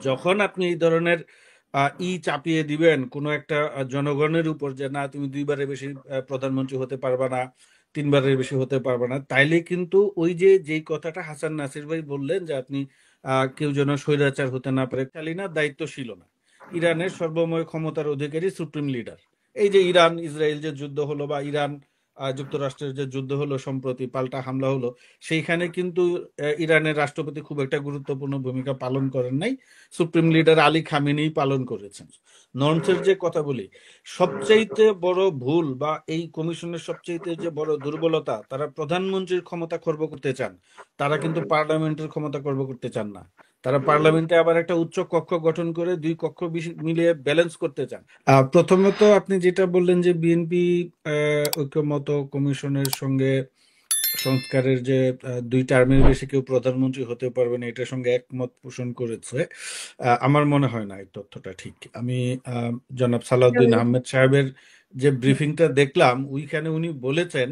যখন আপনি এই ধরনের চাপিয়ে দিবেন কোনো একটা জনগণের উপর যে না তুমি দুইবারের বেশি প্রধানমন্ত্রী হতে পারবা না, তিনবারের বেশি হতে পারবা না, তাইলে কিন্তু ওই যে যেই কথাটা হাসান নাসির ভাই বললেন যে আপনি কেউ যেন স্বৈরাচার হতে না পারে, খালি না দায়িত্বশীল না, ইরানের সর্বময় ক্ষমতার অধিকারী সুপ্রিম লিডার। এই যে ইরান ইসরায়েল যে যুদ্ধ হলো বা ইরান যুক্তরাষ্ট্রের যে যুদ্ধ হলো, সম্প্রতি পাল্টা হামলা হলো, সেইখানে কিন্তু ইরানের রাষ্ট্রপতি খুব একটা গুরুত্বপূর্ণ ভূমিকা পালন করেন নাই, সুপ্রিম লিডার আলী খামেনেই পালন করেছেন। নর্মসের যে কথা বলি, সবচাইতে বড় ভুল বা এই কমিশনের সবচাইতে যে বড় দুর্বলতা, তারা প্রধানমন্ত্রীর ক্ষমতা খর্ব করতে চান, তারা কিন্তু পার্লামেন্টের ক্ষমতা খর্ব করতে চান না। তারা পার্লামেন্টে আবার একটা উচ্চ কক্ষ গঠন করে দুই কক্ষ মিলিয়ে ব্যালেন্স করতে চান। প্রথমত আপনি যেটা বললেন যে বিএনপি ঐক্যমত কমিশনের সঙ্গে সংস্কারের যে দুই টার্মের বেশি কেউ প্রধানমন্ত্রী হতে পারবে না, এটার সঙ্গে একমত পোষণ করেছে। আমার মনে হয় না এই তথ্যটা ঠিক। আমি জনাব সালাউদ্দিন আহমেদ সাহেবের যে ব্রিফিংটা দেখলাম, ওইখানে উনি বলেছেন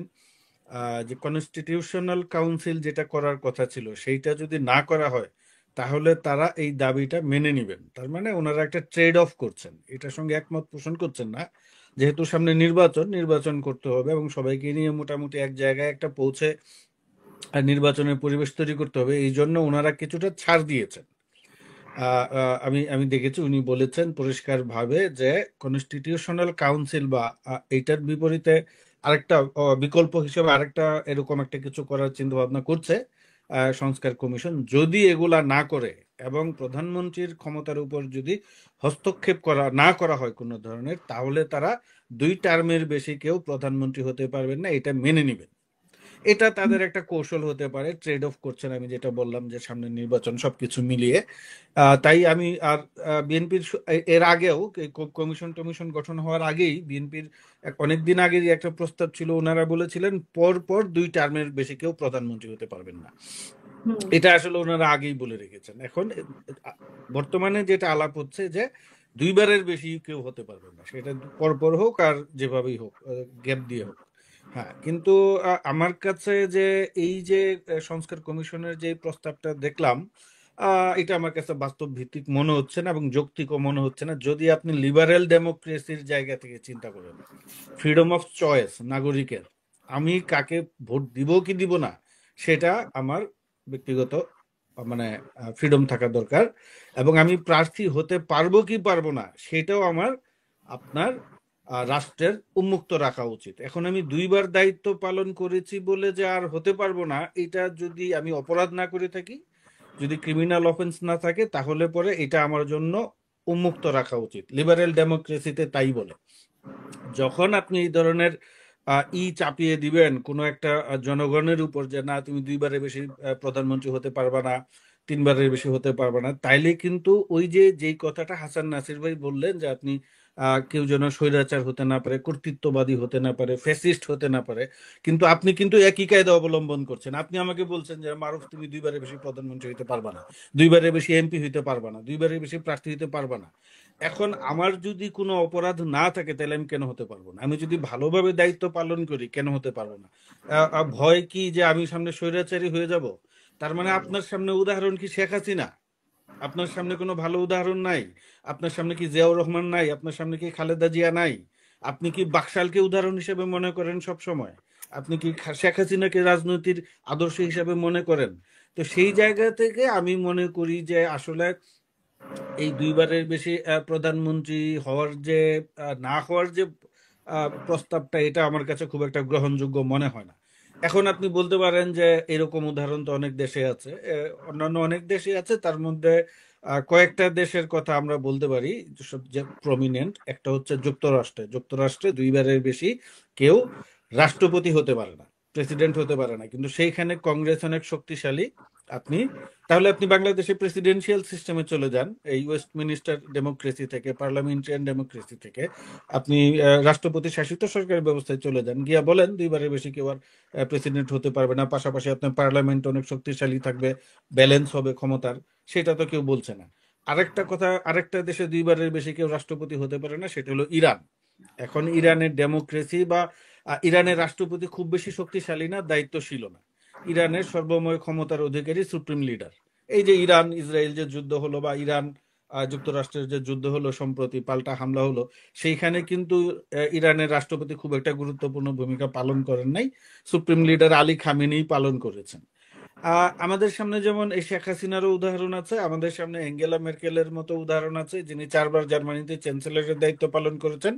যে কনস্টিটিউশনাল কাউন্সিল যেটা করার কথা ছিল সেইটা যদি না করা হয় তাহলে তারা এই দাবিটা মেনে নেবেন। তার মানে ওনারা একটা ট্রেড অফ করছেন, এটার সঙ্গে একমত পোষণ করছেন না। যেহেতু সামনে নির্বাচন, নির্বাচন করতে হবে এবং সবাইকে নিয়ে মোটামুটি এক জায়গায় একটা পৌঁছে নির্বাচনের পরিবেশ তৈরি করতে হবে, এই জন্য ওনারা কিছুটা ছাড় দিয়েছেন। আমি আমি দেখেছি উনি বলেছেন পরিষ্কারভাবে যে কনস্টিটিউশনাল কাউন্সিল বা এইটার বিপরীতে আরেকটা বিকল্প হিসেবে আরেকটা এরকম একটা কিছু করার চিন্তা ভাবনা করছে সংস্কার কমিশন। যদি এগুলা না করে এবং প্রধানমন্ত্রীর ক্ষমতার উপর যদি হস্তক্ষেপ না করা হয় কোনো ধরনের, তাহলে তারা দুই টার্মের বেশি কেউ প্রধানমন্ত্রী হতে পারবেন না, এটা মেনে নিবেন। এটা তাদের একটা কৌশল হতে পারে, ট্রেড অফ করছেন, আমি যেটা বললাম যে সামনে নির্বাচন সবকিছু মিলিয়ে। তাই আমি আর বিএনপির এর আগেও কমিশন টমিশন গঠন হওয়ার আগেই বিএনপির অনেকদিন আগেই একটা প্রস্তাব ছিল, ওনারা বলেছিলেন পর পর দুই টার্মের বেশি কেউ প্রধানমন্ত্রী হতে পারবেন না। এটা আসলে ওনারা আগেই বলে রেখেছেন। এখন বর্তমানে যেটা আলাপ হচ্ছে যে দুইবারের বেশি কেউ হতে পারবেন না, সেটা পরপর হোক আর যেভাবেই হোক, গ্যাপ দিয়ে হোক। হ্যাঁ, কিন্তু আমার কাছে যে এই যে সংস্কার কমিশনের যে প্রস্তাবটা দেখলাম, এটা আমার কাছে বাস্তব ভিত্তিক মনে হচ্ছে না এবং যৌক্তিকও মনে হচ্ছে না, যদি আপনি লিবারেল ডেমোক্রেসির জায়গা থেকে চিন্তা করেন। ফ্রিডম অফ চয়েস নাগরিকের, আমি কাকে ভোট দিব কি দিব না সেটা আমার ব্যক্তিগত মানে ফ্রিডম থাকা দরকার, এবং আমি প্রার্থী হতে পারবো কি পারবো না সেটাও আমার আপনার রাষ্ট্রের উন্মুক্ত রাখা উচিত। এখন আমি দুইবার দায়িত্ব পালন করেছি বলে যে আর হতে পারবো না, এটা যদি আমি অপরাধ না করে থাকি, যদি ক্রিমিনাল অফেন্স না থাকে, তাহলে পরে এটা আমার জন্য উন্মুক্ত রাখা উচিত। লিবারেল ডেমোক্রেসিতে তাই বলে। যখন আপনি এই ধরনের চাপিয়ে দিবেন কোনো একটা জনগণের উপর যে না তুমি দুইবারের বেশি প্রধানমন্ত্রী হতে পারবা না, তিনবারের বেশি হতে পারবা না, তাইলে কিন্তু ওই যে যেই কথাটা হাসান নাসির ভাই বললেন যে আপনি কেউ যেন স্বৈরাচার হতে না পারে, কর্তৃত্ববাদী হতে না পারে, ফ্যাসিস্ট হতে না পারে, কিন্তু আপনি কিন্তু একই কায়দা অবলম্বন করছেন। আপনি আমাকে বলছেন যে মারুফ তুমি দুইবারের বেশি প্রধানমন্ত্রী হতে পারবা না, দুইবারের বেশি এমপি হইতে পারবা না, দুইবারের বেশি প্রার্থী হতে পারবা না। এখন আমার যদি কোনো অপরাধ না থাকে তাহলে আমি কেন হতে পারবো না? আমি যদি ভালোভাবে দায়িত্ব পালন করি কেন হতে পারবো না? ভয় কি যে আমি সামনে স্বৈরাচারী হয়ে যাব? তার মানে আপনার সামনে উদাহরণ কি শেখ হাসিনা? আপনার সামনে কোনো ভালো উদাহরণ নাই? আপনার সামনে কি জিয়াউর রহমান নাই? আপনার সামনে কি খালেদা জিয়া নাই? আপনি কি বাকশালকে উদাহরণ হিসেবে মনে করেন সব সময়? আপনি কি শেখ হাসিনাকে রাজনৈতিক আদর্শ হিসেবে মনে করেন? তো সেই জায়গা থেকে আমি মনে করি যে আসলে এই দুইবারের বেশি প্রধানমন্ত্রী হওয়ার যে না হওয়ার যে প্রস্তাবটা, এটা আমার কাছে খুব একটা গ্রহণযোগ্য মনে হয় না। এখন আপনি বলতে পারেন যে এরকম উদাহরণ তো অনেক দেশে আছে, অন্যান্য অনেক দেশে আছে, তার মধ্যে কয়েকটা দেশের কথা আমরা বলতে পারি সবচেয়ে প্রমিনেন্ট একটা হচ্ছে যুক্তরাষ্ট্রে। যুক্তরাষ্ট্রে দুইবারের বেশি কেউ রাষ্ট্রপতি হতে পারে না, প্রেসিডেন্ট হতে পারে না, কিন্তু সেইখানে কংগ্রেস অনেক শক্তিশালী। আপনি তাহলে আপনি বাংলাদেশে প্রেসিডেন্সিয়াল সিস্টেমে চলে যান, এই ওয়েস্টমিনিস্টার ডেমোক্রেসি থেকে, পার্লামেন্টারিয়ান ডেমোক্রেসি থেকে আপনি রাষ্ট্রপতি শাসিত সরকারের ব্যবস্থায় চলে যান, গিয়া বলেন দুইবারের বেশি কেউ আর প্রেসিডেন্ট হতে পারবে না, পাশাপাশি আপনার পার্লামেন্ট অনেক শক্তিশালী থাকবে, ব্যালেন্স হবে ক্ষমতার। সেটা তো কেউ বলছে না। আরেকটা কথা, আরেকটা দেশে দুইবারের বেশি কেউ রাষ্ট্রপতি হতে পারে না, সেটা হলো ইরান। এখন ইরানের ডেমোক্রেসি বা ইরানের রাষ্ট্রপতি খুব বেশি শক্তিশালী না, দায়িত্বশীল না। ইরানের সর্বময় ক্ষমতার অধিকারী সুপ্রিম লিডার। এই যে ইরান ইসরায়েল যে যুদ্ধ হলো বা ইরান যুক্তরাষ্ট্রের যে যুদ্ধ হলো সম্প্রতি, পাল্টা হামলা হলো, সেইখানে কিন্তু ইরানের রাষ্ট্রপতি খুব একটা গুরুত্বপূর্ণ ভূমিকা পালন করেন নাই, সুপ্রিম লিডার আলী খামেনি পালন করেছেন। আমাদের সামনে যেমন এই শেখ হাসিনারও উদাহরণ আছে, আমাদের সামনে অ্যাঙ্গেলা মের্কেলের মতো উদাহরণ আছে, যিনি 4বার জার্মানিতে চ্যান্সেলরের দায়িত্ব পালন করেছেন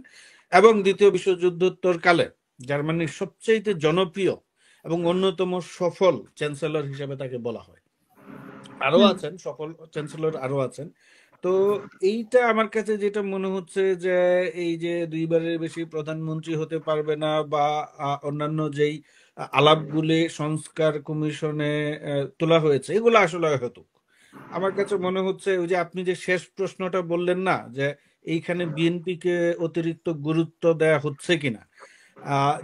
এবং দ্বিতীয় বিশ্বযুদ্ধোত্তর কালে জার্মানির সবচেয়ে জনপ্রিয় এবং অন্যতম সফল চ্যান্সেলর হিসেবে তাকে বলা হয়। আরো হুম। আছেন, সফল চ্যান্সেলর আরো আছেন। তো এইটা আমার কাছে যেটা মনে হচ্ছে যে এই যে 2বারের বেশি প্রধানমন্ত্রী হতে পারবে না বা অন্যান্য যেই আলাপগুলি সংস্কার কমিশনে তোলা হয়েছে, এগুলো আসলে অহেতুক। আমার কাছে মনে হচ্ছে ওই যে আপনি যে শেষ প্রশ্নটা বললেন না, যে এইখানে বিএনপিকে অতিরিক্ত গুরুত্ব দেয়া হচ্ছে কিনা,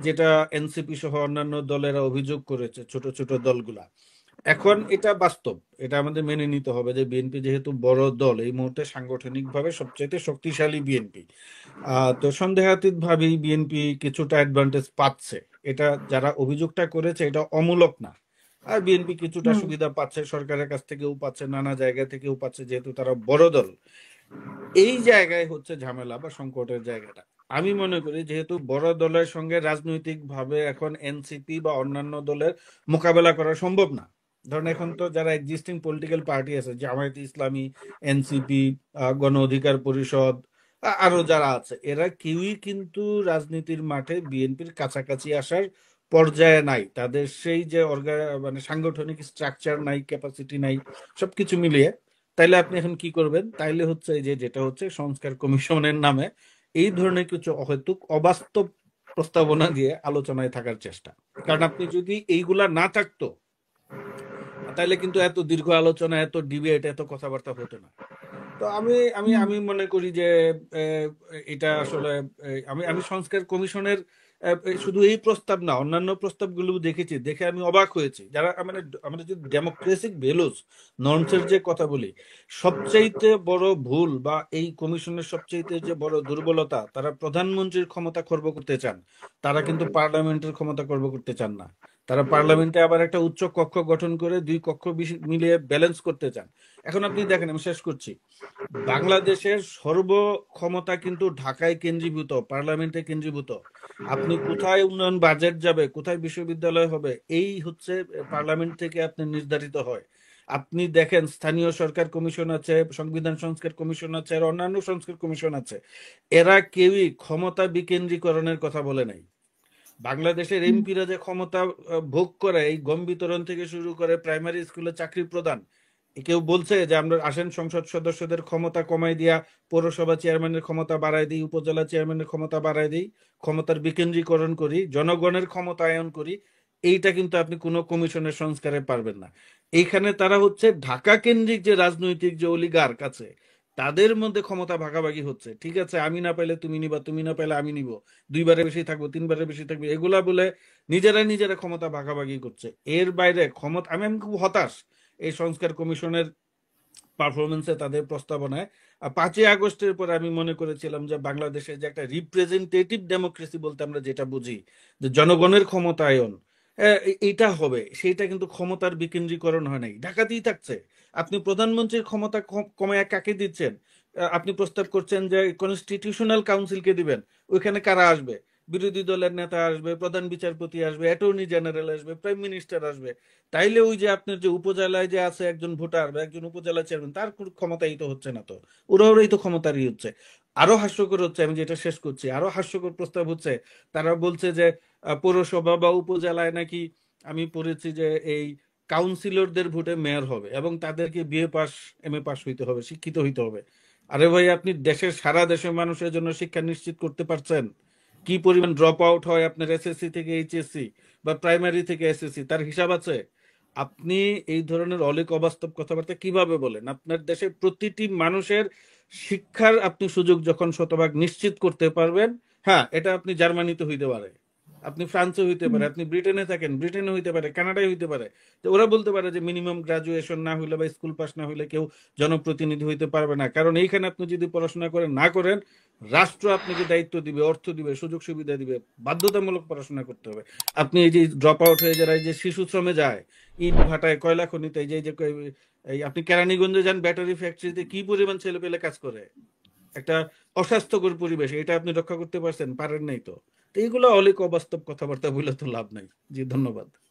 যেটা এনসিপি সহ অন্যান্য দলেরা অভিযোগ করেছে, ছোট ছোট দলগুলা। এখন এটা বাস্তব, এটা আমাদের মেনে নিতে হবে যে বিএনপি যেহেতু বড় দল, এই মুহূর্তে সাংগঠনিকভাবে সবচাইতে শক্তিশালী বিএনপি, তো সন্দেহাতীত ভাবেই বিএনপি কিছুটা অ্যাডভান্টেজ পাচ্ছে। এটা যারা অভিযোগটা করেছে এটা অমূলক না। আর বিএনপি কিছুটা হুম। সুবিধা পাচ্ছে, সরকারের কাছ থেকেও পাচ্ছে, নানা জায়গা থেকেও পাচ্ছে, যেহেতু তারা বড় দল। এই জায়গায় হচ্ছে ঝামেলা বা সংকটের জায়গাটা। আমি মনে করি যেহেতু বড় দলের সঙ্গে রাজনৈতিক ভাবে এখন এনসিপি বা অন্যান্য দলের মোকাবেলা করা সম্ভব না। ধরেন এখন তো যারা এক্সিস্টিং পলিটিক্যাল পার্টি আছে, জামায়াত ইসলামী, এনসিপি, গণ অধিকার পরিষদ, আরো যারা আছে, এরা কেউই কিন্তু রাজনীতির মাঠে বিএনপির কাছাকাছি আসার পর্যায়ে নাই। তাদের সেই যে মানে সাংগঠনিক স্ট্রাকচার নাই, ক্যাপাসিটি নাই, সবকিছু মিলিয়ে। তাইলে আপনি এখন কি করবেন? তাইলে হচ্ছে এই যে যেটা হচ্ছে সংস্কার কমিশনের নামে এই ধরনের কিছু অহেতুক অবাস্তব প্রস্তাবনা দিয়ে আলোচনায় থাকার চেষ্টা। কারণ আপনি যদি এইগুলা না থাকতো, তাইলে কিন্তু এত দীর্ঘ আলোচনা, এত ডিবেট, এত কথাবার্তা হতো না। তো আমি আমি হুম। আমি মনে করি যে আহ, এটা আসলে আমি আমি সংস্কার কমিশনের শুধু এই প্রস্তাব না, অন্যান্য প্রস্তাবগুলো দেখেছি, দেখে আমি অবাক হয়েছি। যারা মানে আমাদের যে ডেমোক্রেসিক ভ্যালুস, নর্মসের যে কথা বলি, সবচাইতে বড় ভুল বা এই কমিশনের সবচাইতে যে বড় দুর্বলতা, তারা প্রধানমন্ত্রীর ক্ষমতা খর্ব করতে চান, তারা কিন্তু পার্লামেন্টের ক্ষমতা খর্ব করতে চান না। তারা পার্লামেন্টে আবার একটা উচ্চ কক্ষ গঠন করে দুই কক্ষ মিলিয়ে ব্যালেন্স করতে চান। এখন আপনি দেখেন, আমি শেষ করছি, বাংলাদেশের সর্ব ক্ষমতা কিন্তু ঢাকায় কেন্দ্রীভূত, পার্লামেন্টে কেন্দ্রীভূত। আপনি কোথায় উন্নয়ন বাজেট যাবে, কোথায় বিশ্ববিদ্যালয় হবে, এই হচ্ছে পার্লামেন্ট থেকে আপনি নির্ধারিত হয়। আপনি দেখেন স্থানীয় সরকার কমিশন আছে, সংবিধান সংস্কার কমিশন আছে, আর অন্যান্য সংস্কার কমিশন আছে, এরা কেউই ক্ষমতা বিকেন্দ্রীকরণের কথা বলে নাই। বাংলাদেশের হুম। এমপিরা যে ক্ষমতা ভোগ করে, এই গম বিতরণ থেকে শুরু করে প্রাইমারি স্কুলে চাকরি প্রদান, কেউ বলছে যে আমরা আসেন সংসদ সদস্যদের ক্ষমতা কমাই দিয়া পৌরসভা চেয়ারম্যানের ক্ষমতা বাড়াই দিই, উপজেলা চেয়ারম্যানের ক্ষমতা বাড়াই দিই, ক্ষমতার বিকেন্দ্রীকরণ করি, জনগণের ক্ষমতায়ন করি? এইটা কিন্তু আপনি কোনো কমিশনের সংস্কারে পারবেন না। এইখানে তারা হচ্ছে ঢাকা কেন্দ্রিক যে রাজনৈতিক যে অলিগার্ক আছে, তাদের মধ্যে ক্ষমতা ভাগাভাগি হচ্ছে। ঠিক আছে, আমি না পাইলে তুমি নিবা, তুমি না পাইলে আমি নিব, 2বারের বেশি থাকবো, 3বারের বেশি থাকবে, এগুলা বলে নিজেরা নিজেরা ক্ষমতা ভাগাভাগি করছে। এর বাইরে ক্ষমতা, আমি খুব হতাশ এই সংস্কার কমিশনের পারফরমেন্সে, তাদের প্রস্তাবনায়। 5ই আগস্টের পরে আমি মনে করেছিলাম যে বাংলাদেশে যে একটা রিপ্রেজেন্টেটিভ ডেমোক্রেসি বলতে আমরা যেটা বুঝি, যে জনগণের ক্ষমতায়ন, এইটা হবে, সেইটা কিন্তু ক্ষমতার বিকেন্দ্রীকরণ হয় নাই, ঢাকাতেই থাকছে। আপনি প্রধানমন্ত্রীর ক্ষমতা কমায় কাকে দিচ্ছেন? আপনি প্রস্তাব করছেন যে কনস্টিটিউশনাল কাউন্সিলকে দিবেন। ওইখানে কারা আসবে? বিরোধী দলের নেতা আসবে, প্রধান বিচারপতি আসবে, অ্যাটর্নি জেনারেল আসবে, প্রাইম মিনিস্টার আসবে। তাইলে ওই যে আপনার যে উপজেলায় যে আছে একজন ভোটার বা একজন উপজেলা চেয়ারম্যান, তার কোনো ক্ষমতাই তো হচ্ছে না। তো ওরাই তো ক্ষমতারই হচ্ছে। আরো হাস্যকর হচ্ছে, আমি যেটা শেষ করছি, আরো হাস্যকর প্রস্তাব হচ্ছে, তারা বলছে যে পৌরসভা বা উপজেলায় নাকি, আমি পড়েছি যে এই কাউন্সিলরদের ভোটে মেয়র হবে এবং তাদেরকে বিএ পাস, এমএ পাস হইতে হবে, শিক্ষিত হইতে হবে। আরে ভাই, আপনি দেশের সারা দেশের মানুষের জন্য শিক্ষা নিশ্চিত করতে পারছেন? কি পরিমাণ ড্রপ আউট হয় আপনার এসএসসি থেকে এইচএসসি বা প্রাইমারি থেকে এসএসসি, তার হিসাব আছে? আপনি এই ধরনের অলীক অবাস্তব কথাবার্তা কিভাবে বলেন? আপনার দেশের প্রতিটি মানুষের শিক্ষার আপনি সুযোগ যখন শতভাগ নিশ্চিত করতে পারবেন, হ্যাঁ, এটা আপনি জার্মানিতে হইতে পারে, আপনি ফ্রান্সে হইতে পারে, আপনি ব্রিটেনে থাকেন, ব্রিটেনে হইতে পারে, কানাডায় হইতে পারে। তো ওরা বলতে পারে যে মিনিমাম গ্রাজুয়েশন না হইলে বা স্কুল পাস না হইলে কেউ জনপ্রতিনিধি হইতে পারবে না, কারণ এইখানে আপনি যদি পড়াশোনা করেন না করেন, রাষ্ট্র আপনাকে দায়িত্ব দিবে, অর্থ দিবে, সুযোগ সুবিধা দিবে, বাধ্যতামূলক পড়াশোনা করতে হবে। আপনি এই যে ড্রপ আউট হয়ে যারা এই যে শিশু শ্রমে যায়, ইট ভাটায়, কয়লা খনিতে, এই যে এই আপনি কেরানীগঞ্জে যান, ব্যাটারি ফ্যাক্টরিতে কি পরিমাণ ছেলে পেলে কাজ করে, একটা অস্বাস্থ্যকর পরিবেশ, এটা আপনি রক্ষা করতে পারছেন? পারেন নাই তো। তো এইগুলো অলিক অবাস্তব কথাবার্তা বলে তো লাভ নাই। জি, ধন্যবাদ।